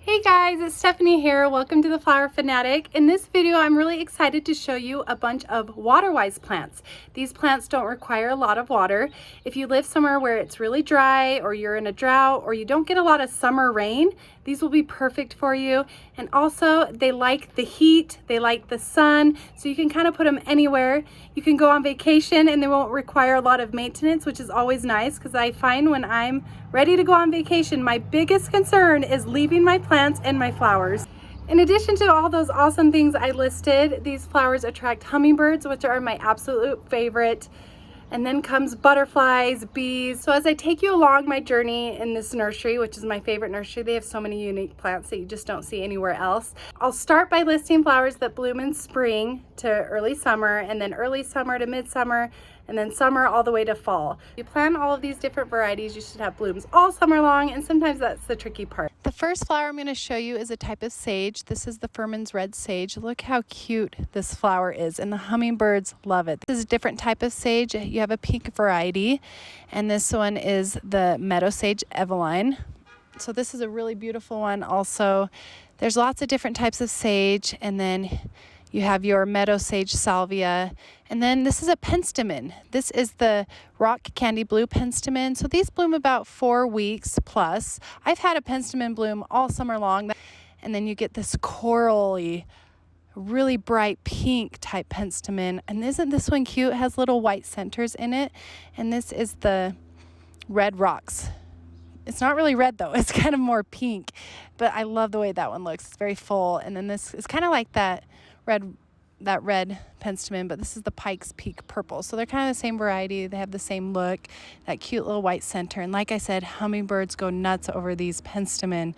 Hey guys, it's Stephanie here. Welcome to the FlowerFanatic. In this video, I'm really excited to show you a bunch of Waterwise plants. These plants don't require a lot of water. If you live somewhere where it's really dry, or you're in a drought, or you don't get a lot of summer rain, these will be perfect for you. And also, they like the heat, they like the sun, so you can kind of put them anywhere. You can go on vacation and they won't require a lot of maintenance, which is always nice because I find when I'm ready to go on vacation, my biggest concern is leaving my plants and my flowers. In addition to all those awesome things I listed, these flowers attract hummingbirds, which are my absolute favorite. And then comes butterflies, bees. So as I take you along my journey in this nursery, which is my favorite nursery, they have so many unique plants that you just don't see anywhere else. I'll start by listing flowers that bloom in spring to early summer, and then early summer to midsummer, and then summer all the way to fall. If you plant all of these different varieties, you should have blooms all summer long, and sometimes that's the tricky part. The first flower I'm going to show you is a type of sage. This is the Furman's red sage. Look how cute this flower is, and the hummingbirds love it. This is a different type of sage. You have a pink variety, and this one is the meadow sage Eveline. So this is a really beautiful one also. There's lots of different types of sage, and then you have your meadow sage salvia, and then this is a penstemon. This is the rock candy blue penstemon. So these bloom about 4 weeks plus. I've had a penstemon bloom all summer long, and then you get this corally, really bright pink type penstemon. And isn't this one cute? It has little white centers in it, and this is the red rocks. It's not really red though, it's kind of more pink, but I love the way that one looks. It's very full. And then this is kind of like that red penstemon, but this is the Pike's Peak purple. So they're kind of the same variety. They have the same look, that cute little white center. And like I said, hummingbirds go nuts over these penstemon,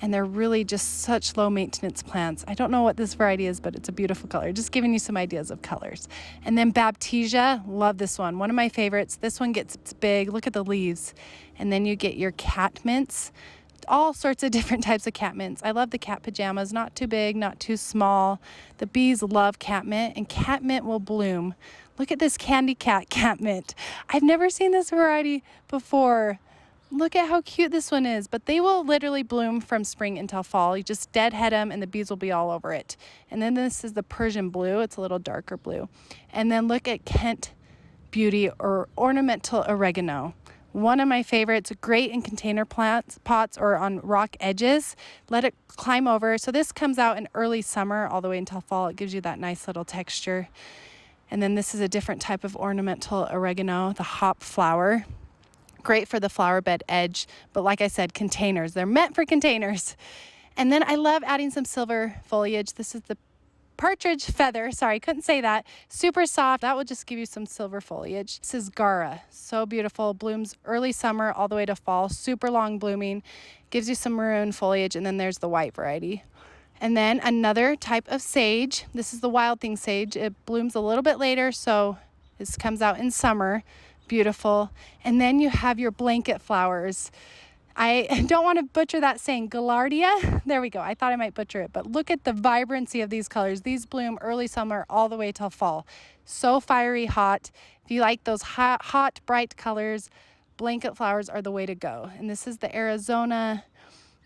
and they're really just such low maintenance plants. I don't know what this variety is, but it's a beautiful color. Just giving you some ideas of colors. And then Baptisia, love this one. One of my favorites. This one gets big. Look at the leaves. And then you get your catmints. All sorts of different types of catmints. I love the cat pajamas, not too big, not too small. The bees love catmint, and catmint will bloom. Look at this candy cat catmint. I've never seen this variety before. Look at how cute this one is, but they will literally bloom from spring until fall. You just deadhead them and the bees will be all over it. And then this is the Persian blue. It's a little darker blue. And then look at Kent Beauty, or ornamental oregano. One of my favorites, great in container pots or on rock edges. Let it climb over. So this comes out in early summer all the way until fall. It gives you that nice little texture. And then this is a different type of ornamental oregano, the hop flower. Great for the flower bed edge, but like I said, containers. They're meant for containers. And then I love adding some silver foliage. This is the partridge feather, sorry, couldn't say that. Super soft. That will just give you some silver foliage. This is Gara, so beautiful. Blooms early summer all the way to fall. Super long blooming. Gives you some maroon foliage, and then there's the white variety. And then another type of sage. This is the wild thing sage. It blooms a little bit later, so this comes out in summer. Beautiful. And then you have your blanket flowers. I don't want to butcher that saying, Gaillardia. There we go. I thought I might butcher it, but look at the vibrancy of these colors. These bloom early summer all the way till fall. So fiery hot. If you like those hot, bright colors, blanket flowers are the way to go. And this is the Arizona.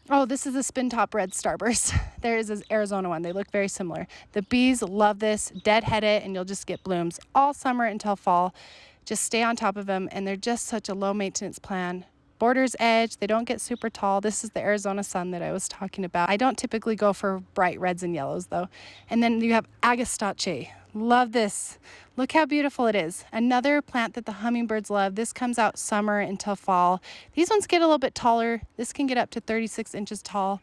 Oh, this is the spin top red starburst. There is an Arizona one. They look very similar. The bees love this. Deadhead it, and you'll just get blooms all summer until fall. Just stay on top of them, and they're just such a low maintenance plant. Borders edge, they don't get super tall. This is the Arizona sun that I was talking about. I don't typically go for bright reds and yellows though. And then you have Agastache. Love this. Look how beautiful it is. Another plant that the hummingbirds love. This comes out summer until fall. These ones get a little bit taller. This can get up to 36 inches tall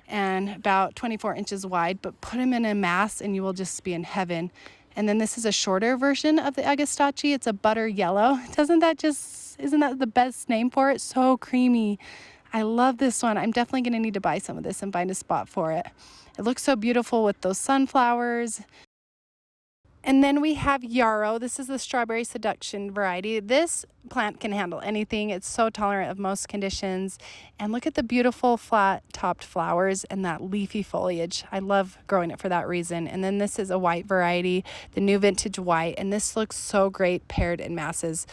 and about 24 inches wide, but put them in a mass and you will just be in heaven. And then this is a shorter version of the Agastache. It's a butter yellow. Isn't that the best name for it? So creamy. I love this one. I'm definitely going to need to buy some of this and find a spot for it. It looks so beautiful with those sunflowers. And then we have yarrow. This is the strawberry seduction variety. This plant can handle anything. It's so tolerant of most conditions. And look at the beautiful flat-topped flowers and that leafy foliage. I love growing it for that reason. And then this is a white variety, the new vintage white. And this looks so great paired in masses.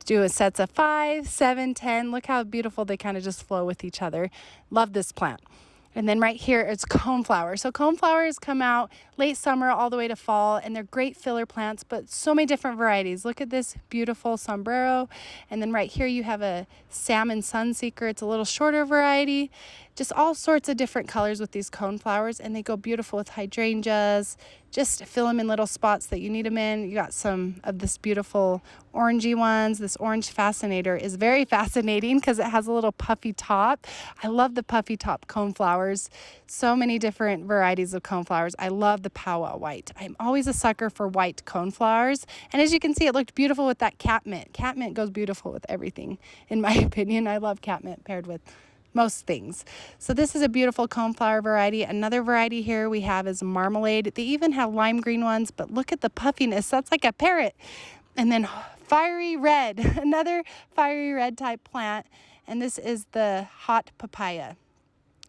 Do sets of 5, 7, 10. Look how beautiful they kind of just flow with each other. Love this plant. And then right here it's coneflower. So coneflowers come out late summer all the way to fall, and they're great filler plants, but so many different varieties. Look at this beautiful sombrero. And then right here you have a salmon sunseeker. It's a little shorter variety. Just all sorts of different colors with these coneflowers, and they go beautiful with hydrangeas. Just fill them in little spots that you need them in. You got some of this beautiful orangey ones. This orange fascinator is very fascinating because it has a little puffy top. I love the puffy top coneflowers. So many different varieties of coneflowers. I love the powwow white. I'm always a sucker for white coneflowers. And as you can see, it looked beautiful with that catmint. Catmint goes beautiful with everything, in my opinion. I love catmint paired with most things. So this is a beautiful coneflower variety. Another variety here we have is marmalade. They even have lime green ones, but look at the puffiness. That's like a parrot. And then fiery red, another fiery red type plant. And this is the hot papaya.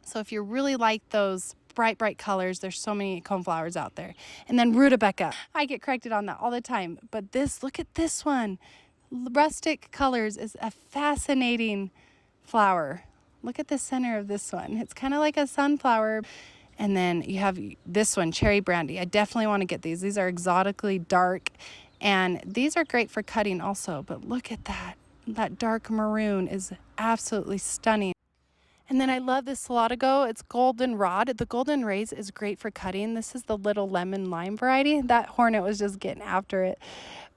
So if you really like those bright colors, there's so many coneflowers out there. And then rutabaga. I get corrected on that all the time. But this, look at this one. Rustic colors is a fascinating flower. Look at the center of this one. It's kind of like a sunflower. And then you have this one, cherry brandy. I definitely want to get these. These are exotically dark, and these are great for cutting also. But look at that. That dark maroon is absolutely stunning. And then I love this Salatigo. It's goldenrod. The golden rays is great for cutting. This is the little lemon lime variety. That hornet was just getting after it.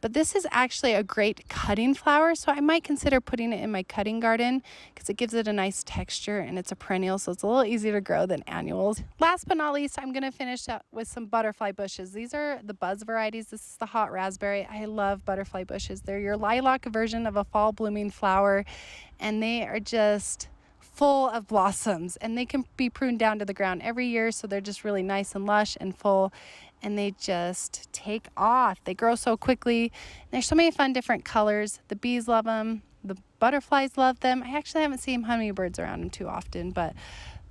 But this is actually a great cutting flower, so I might consider putting it in my cutting garden because it gives it a nice texture, and it's a perennial, so it's a little easier to grow than annuals. Last but not least, I'm going to finish up with some butterfly bushes. These are the buzz varieties. This is the hot raspberry. I love butterfly bushes. They're your lilac version of a fall blooming flower, and they are just full of blossoms, and they can be pruned down to the ground every year, so they're just really nice and lush and full, and they just take off. They grow so quickly. There's so many fun different colors. The bees love them. The butterflies love them. I actually haven't seen hummingbirds around them too often, but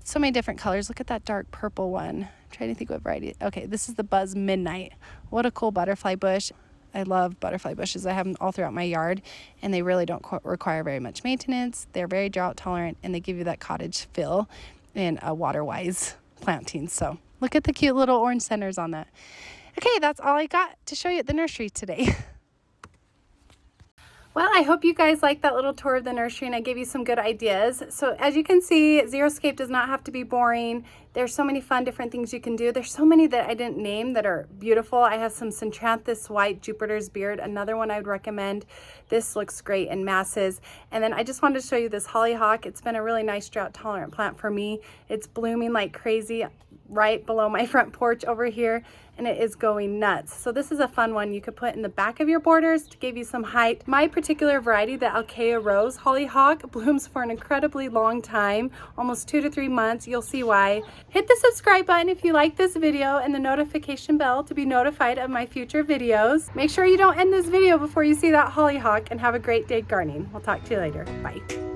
so many different colors. Look at that dark purple one. I'm trying to think what variety. Okay, this is the Buzz Midnight. What a cool butterfly bush. I love butterfly bushes. I have them all throughout my yard, and they really don't require very much maintenance. They're very drought tolerant, and they give you that cottage feel in a Waterwise planting. So look at the cute little orange centers on that. Okay, that's all I got to show you at the nursery today. Well, I hope you guys liked that little tour of the nursery, and I gave you some good ideas. So as you can see, xeriscape does not have to be boring. There's so many fun different things you can do. There's so many that I didn't name that are beautiful. I have some Centranthus white Jupiter's beard, another one I would recommend. This looks great in masses. And then I just wanted to show you this hollyhock. It's been a really nice drought tolerant plant for me. It's blooming like crazy right below my front porch over here, and it is going nuts. So this is a fun one you could put in the back of your borders to give you some height. My particular variety, the Alkea Rose hollyhock, blooms for an incredibly long time, almost 2 to 3 months. You'll see why. Hit the subscribe button if you like this video, and the notification bell to be notified of my future videos. Make sure you don't end this video before you see that hollyhock, and have a great day gardening. We'll talk to you later. Bye.